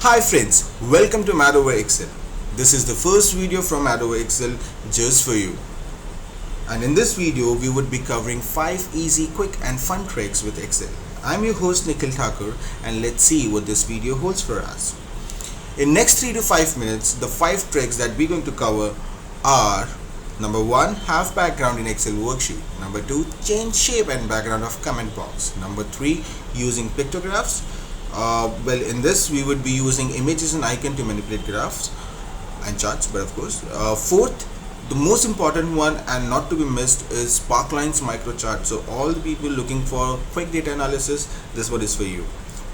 Hi friends, welcome to Mad Over Excel. This is the first video from Mad Over Excel just for you. And in this video, we would be covering 5 easy, quick and fun tricks with Excel. I'm your host Nikhil Thakur and let's see what this video holds for us. In next 3 to 5 minutes, the 5 tricks that we're going to cover are: Number 1, have background in Excel worksheet. Number 2, change shape and background of comment box. Number 3, using pictographs. In this we would be using images and icon to manipulate graphs and charts, but of course. Fourth, the most important one and not to be missed is Sparklines Microchart. So all the people looking for quick data analysis, this one is for you.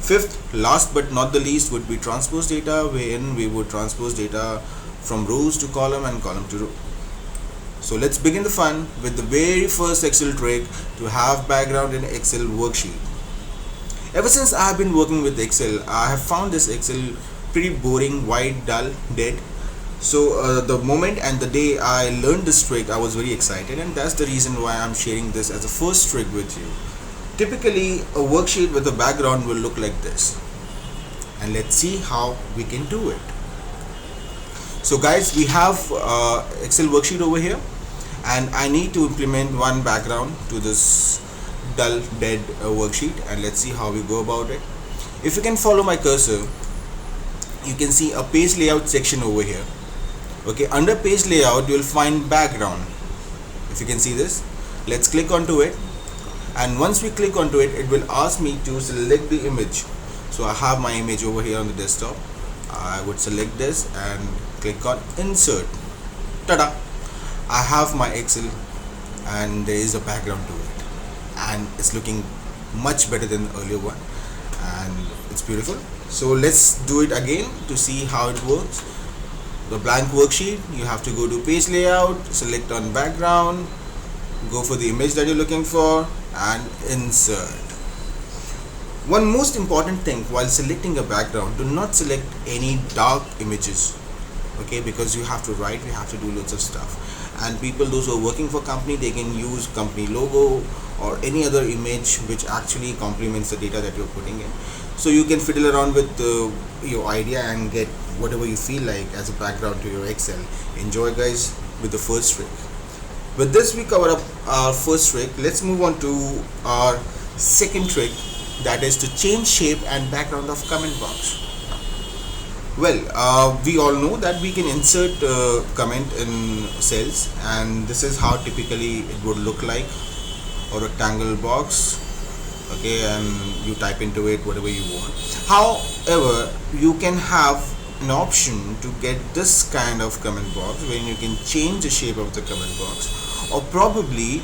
Fifth, last but not the least, would be transpose data, wherein we would transpose data from rows to column and column to row. So let's begin the fun with the very first Excel trick to have background in Excel worksheet. Ever since I have been working with Excel, I have found this Excel pretty boring, white, dull, dead. So the moment and the day I learned this trick, I was very excited, and that's the reason why I'm sharing this as a first trick with you. Typically, a worksheet with a background will look like this. And let's see how we can do it. So guys, we have Excel worksheet over here, and I need to implement one background to this dull dead worksheet, and let's see how we go about it. If you can follow my cursor, you can see a page layout section over here. Okay, under page layout you will find background. If you can see this, let's click onto it, and once we click onto it, it will ask me to select the image. So I have my image over here on the desktop. I would select this and click on insert. Tada! I have my Excel and there is a background to it, and it's looking much better than the earlier one, and it's beautiful. So let's do it again to see how it works. The blank worksheet, you have to go to page layout, select on background, go for the image that you're looking for and insert. One most important thing while selecting a background, do not select any dark images, okay, because you have to write, you have to do lots of stuff, and people, those who are working for company, they can use company logo or any other image which actually complements the data that you're putting in. So you can fiddle around with your idea and get whatever you feel like as a background to your Excel. Enjoy guys with the first trick. With this we cover up our first trick. Let's move on to our second trick, that is to change shape and background of comment box. We all know that we can insert comment in cells, and this is how typically it would look like, or rectangle box, okay, and you type into it whatever you want. However, you can have an option to get this kind of comment box when you can change the shape of the comment box, or probably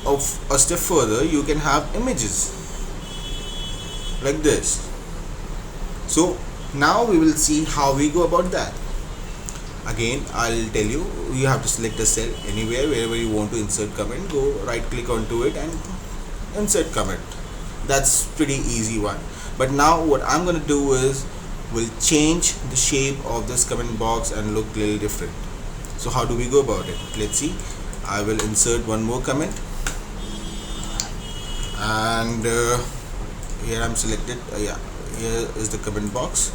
of a step further, you can have images like this. So now we will see how we go about that. Again, I'll tell you, you have to select a cell anywhere, wherever you want to insert comment, go right click onto it and insert comment. That's pretty easy one. But now what I'm going to do is, we'll change the shape of this comment box and look a little different. So how do we go about it? Let's see. I will insert one more comment, and here I'm selected. Here is the comment box.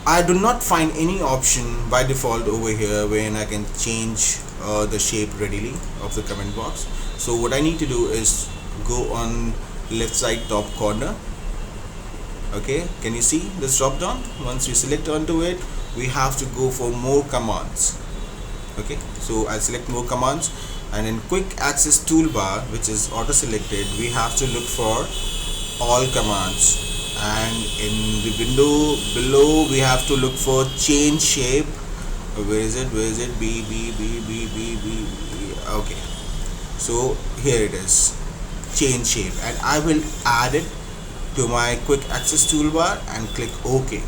I do not find any option by default over here wherein I can change the shape readily of the comment box. So what I need to do is go on left side top corner. Okay, can you see this drop down? Once you select onto it, we have to go for more commands. Okay, so I'll select more commands, and in quick access toolbar, which is auto selected, we have to look for all commands, and in the window below we have to look for change shape. Where is it? B. Okay, so here it is, change shape, and I will add it to my quick access toolbar and click OK.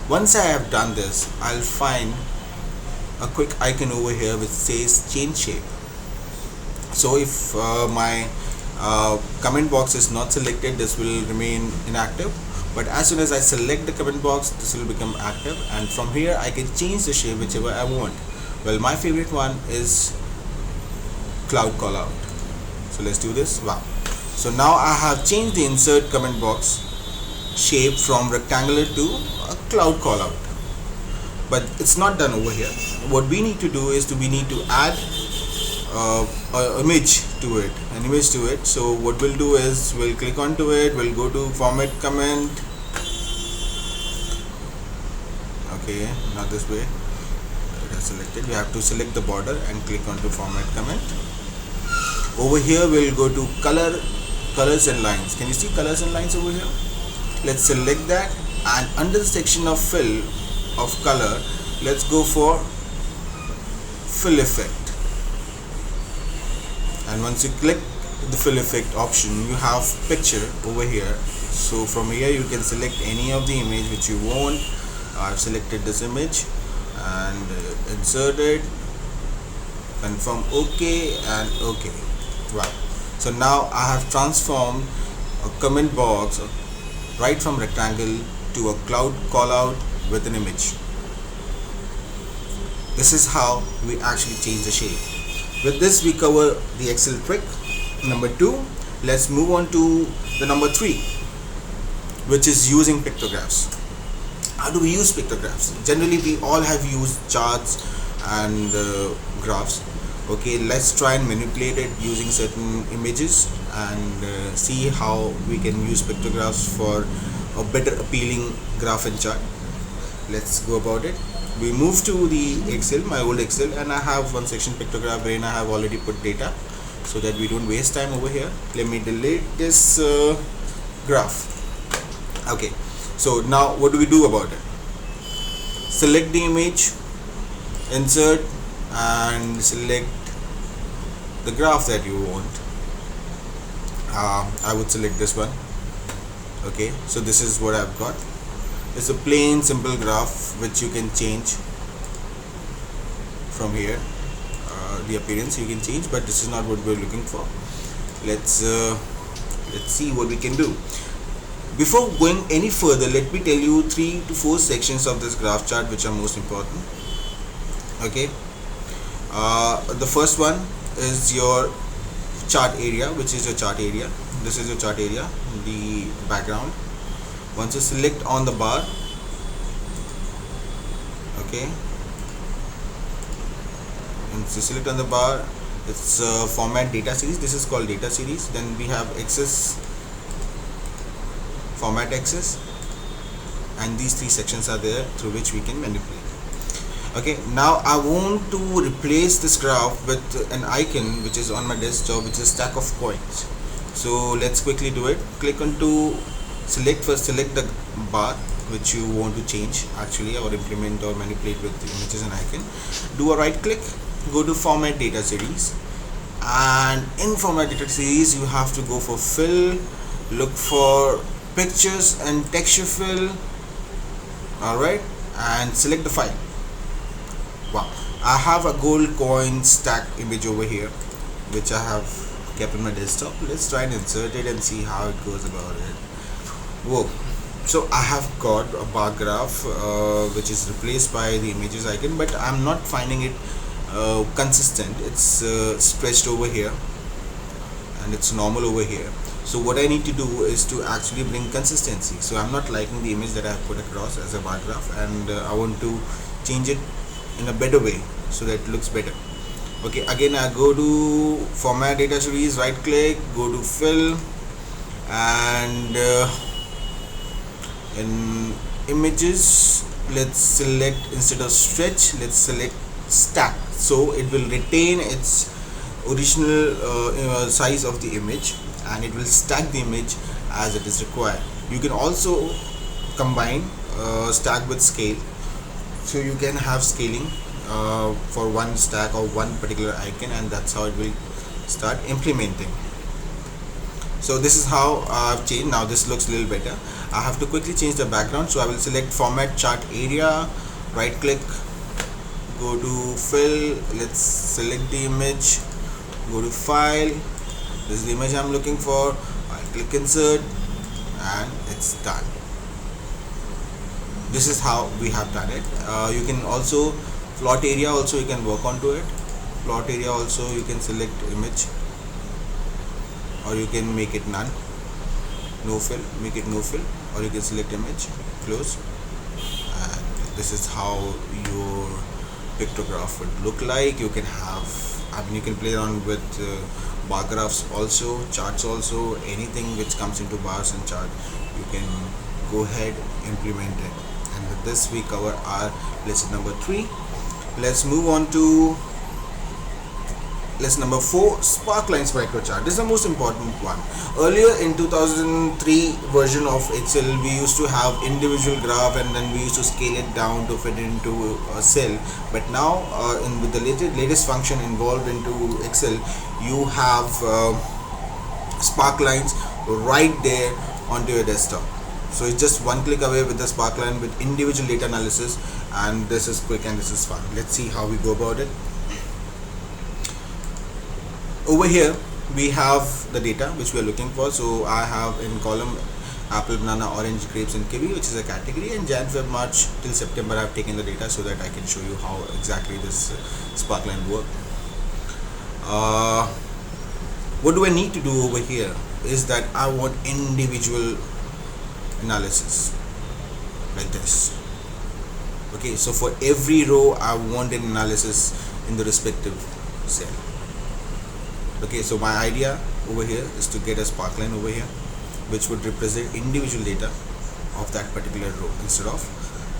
Once I have done this, I'll find a quick icon over here which says change shape. So if my comment box is not selected, this will remain inactive, but as soon as I select the comment box, this will become active, and from here I can change the shape whichever I want. Well, my favorite one is cloud callout. So let's do this. Wow. So now I have changed the insert comment box shape from rectangular to a cloud callout. But it's not done over here. What we need to do is we need to add an image to it. So what we'll do is we'll click onto it, we'll go to format comment. Okay, not this way. It is selected. You have to select the border and click onto format comment. Over here we'll go to colors and lines. Can you see colors and lines over here? Let's select that, and under the section of fill of color, let's go for fill effect. And once you click the fill effect option, you have picture over here. So from here you can select any of the image which you want. I've selected this image and insert it, confirm OK and OK. Wow. So now I have transformed a comment box right from rectangle to a cloud callout with an image. This is how we actually change the shape. With this we cover the Excel trick number 2. Let's move on to the number 3, which is using pictographs. How do we use pictographs? Generally we all have used charts and graphs. Okay, let's try and manipulate it using certain images and see how we can use pictographs for a better appealing graph and chart. Let's go about it. We move to the Excel, my old Excel, and I have one section pictograph wherein I have already put data, so that we don't waste time over here. Let me delete this graph. Okay, so now what do we do about it? Select the image, insert, and select the graph that you want. I would select this one. Okay, so this is what I've got. It's a plain simple graph which you can change from here. The appearance you can change, but this is not what we're looking for. Let's see what we can do. Before going any further, let me tell you 3 to 4 sections of this graph chart which are most important. Okay, the first one is your chart area, which is your chart area. This is your chart area, the background. Once you select on the bar, okay, once you select on the bar, it's format data series. This is called data series. Then we have axis, format axis, and these 3 sections are there through which we can manipulate. Okay, now I want to replace this graph with an icon which is on my desktop, which is stack of coins. So let's quickly do it. Click on to select the bar which you want to change actually, or implement or manipulate with the images and icon. Do a right click, go to format data series, and in format data series you have to go for fill, look for pictures and texture fill. Alright, and select the file. Wow, I have a gold coin stack image over here which I have kept on my desktop. Let's try and insert it and see how it goes about it. Whoa, so I have got a bar graph which is replaced by the images icon, but I'm not finding it consistent. It's stretched over here and it's normal over here. So what I need to do is to actually bring consistency. So I'm not liking the image that I have put across as a bar graph, and I want to change it in a better way so that it looks better. Okay, again I go to format data series, right click, go to fill, and in images let's select, instead of stretch, let's select stack, so it will retain its original size of the image, and it will stack the image as it is required. You can also combine stack with scale, so you can have scaling for one stack or one particular icon, and that's how it will start implementing. So this is how I've changed. Now this looks a little better. I have to quickly change the background, so I will select format chart area, right click, go to fill, let's select the image, go to file. This is the image I'm looking for. I click insert, and it's done. This is how we have done it. You can also plot area, also you can work onto it. Plot area also you can select image, or you can make it none, no fill, make it no fill. or you can select image, close, and this is how your pictograph would look like. You can have, you can play around with bar graphs also, charts also, anything which comes into bars and chart, you can go ahead, implement it. And with this we cover our lesson number 3. Let's move on to lesson number 4, Sparklines microchart. This is the most important one. Earlier in 2003 version of Excel, we used to have individual graph and then we used to scale it down to fit into a cell. But now with the latest function involved into Excel, you have Sparklines right there onto your desktop. So it's just one click away with the Sparkline with individual data analysis, and this is quick and this is fun. Let's see how we go about it. Over here we have the data which we are looking for. So I have in column apple, banana, orange, grapes and kiwi, which is a category, and Jan, Feb, March till September I have taken the data so that I can show you how exactly this Sparkline work. What do I need to do over here is that I want individual analysis like this. Okay, so for every row I want an analysis in the respective cell. Okay, so my idea over here is to get a Sparkline over here which would represent individual data of that particular row instead of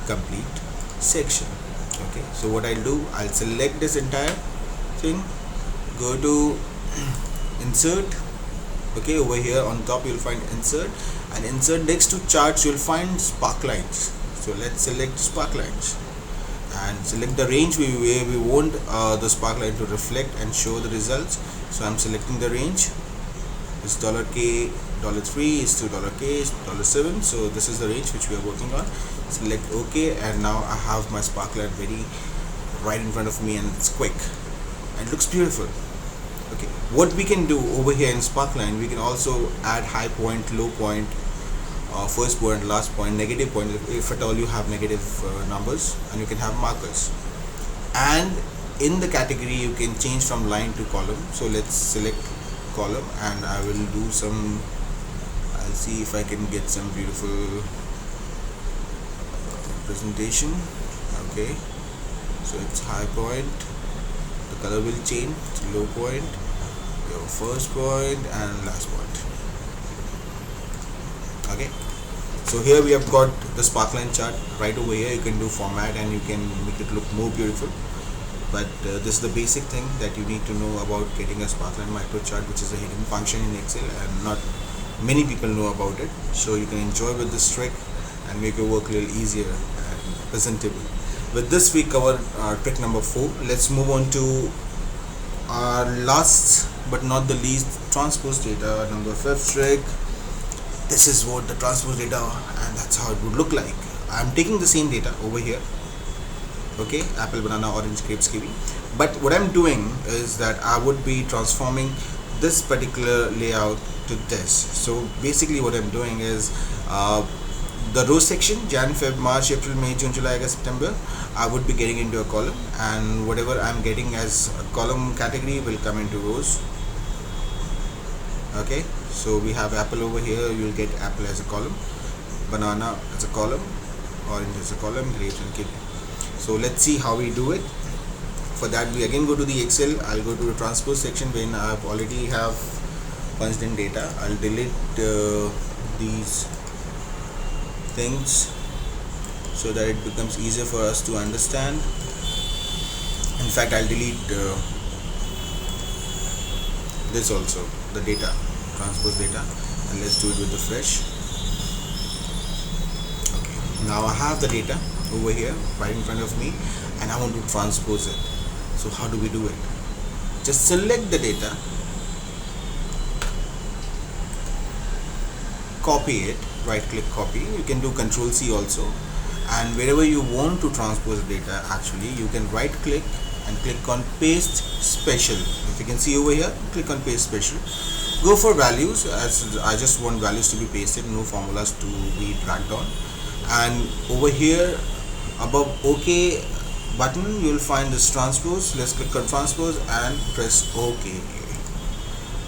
complete section. Okay, so what I'll do, I'll select this entire thing, go to insert. Okay, over here on top you'll find insert, and insert next to charts you'll find Sparklines. So let's select Sparklines and select the range where we want the Sparkline to reflect and show the results. So I'm selecting the range. It's $K, $3 is to $K, $7. So this is the range which we are working on. Select OK, and now I have my Sparkline very right in front of me, and it's quick and it looks beautiful. Okay, what we can do over here in Sparkline, we can also add high point, low point, first point, last point, negative point, if at all you have negative numbers, and you can have markers. And in the category you can change from line to column. So let's select column, and I will do some, I'll see if I can get some beautiful presentation. Okay, so it's high point, the color will change, it's low point, your first point and last point. Okay, so here we have got the Sparkline chart right over here. You can do format and you can make it look more beautiful, but this is the basic thing that you need to know about getting a Sparkline microchart, which is a hidden function in Excel and not many people know about it. So you can enjoy with this trick and make your work a little easier and presentable. With this we cover trick number 4. Let's move on to our last but not the least, transpose data, number 5th trick. This is what the transpose data, and that's how it would look like. I'm taking the same data over here. Okay, apple, banana, orange, grapes, kiwi. But what I'm doing is that I would be transforming this particular layout to this. So basically what I'm doing is the row section, Jan, Feb, March, April, May, June, July, August, September, I would be getting into a column, and whatever I'm getting as a column category will come into rows. Okay, so we have apple over here, you will get apple as a column, banana as a column, orange as a column, grapes and kiwi. So let's see how we do it. For that we again go to the Excel. I'll go to the transpose section when I've already have punched in data. I'll delete these things so that it becomes easier for us to understand. In fact, I'll delete this also, the data, transpose data, and let's do it with the fresh. Okay, now I have the data over here right in front of me and I want to transpose it. So how do we do it? Just select the data, copy it, right click copy. You can do Control C also, and wherever you want to transpose the data, actually you can right click and click on paste special. If you can see over here, click on paste special, go for values, as I just want values to be pasted, no formulas to be dragged on. And over here above OK button you will find this transpose. Let's click on transpose and press OK.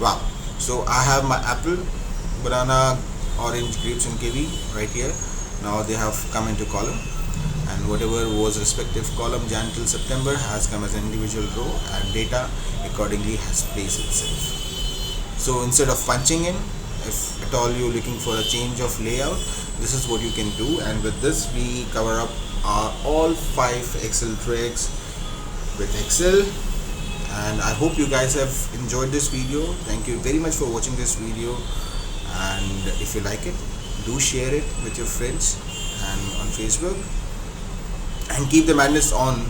Wow, so I have my apple, banana, orange grapes and kiwi right here. Now they have come into column, and whatever was respective column Jan till September has come as an individual row, and data accordingly has placed itself. So instead of punching in, if at all you're looking for a change of layout, this is what you can do. And with this we cover up all 5 Excel tricks with Excel. And I hope you guys have enjoyed this video. Thank you very much for watching this video, and if you like it, do share it with your friends and on Facebook, and keep the madness on.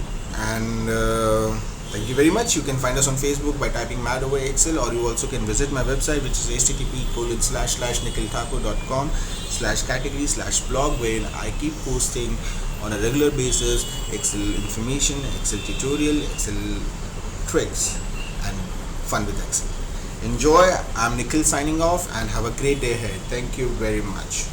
And thank you very much. You can find us on Facebook by typing Mad Over Excel, or you also can visit my website, which is http://nikhilthakur.com/category/blog, wherein I keep posting on a regular basis Excel information, Excel tutorial, Excel tricks, and fun with Excel. Enjoy. I'm Nikhil signing off, and have a great day ahead. Thank you very much.